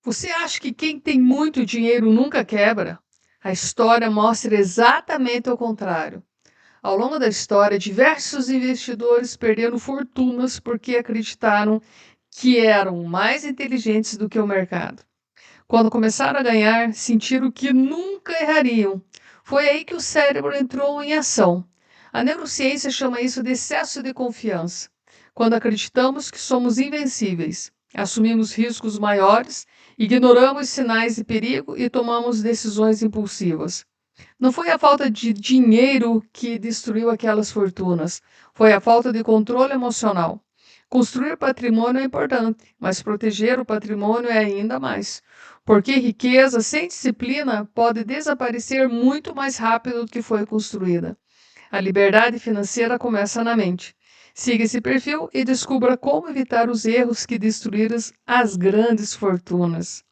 Você acha que quem tem muito dinheiro nunca quebra? A história mostra exatamente o contrário. Ao longo da história, diversos investidores perderam fortunas porque acreditaram que eram mais inteligentes do que o mercado. Quando começaram a ganhar, sentiram que nunca errariam. Foi aí que o cérebro entrou em ação. A neurociência chama isso de excesso de confiança. Quando acreditamos que somos invencíveis, assumimos riscos maiores, ignoramos sinais de perigo e tomamos decisões impulsivas. Não foi a falta de dinheiro que destruiu aquelas fortunas, foi a falta de controle emocional. Construir patrimônio é importante, mas proteger o patrimônio é ainda mais. Porque riqueza sem disciplina pode desaparecer muito mais rápido do que foi construída. A liberdade financeira começa na mente. Siga esse perfil e descubra como evitar os erros que destruíram as grandes fortunas.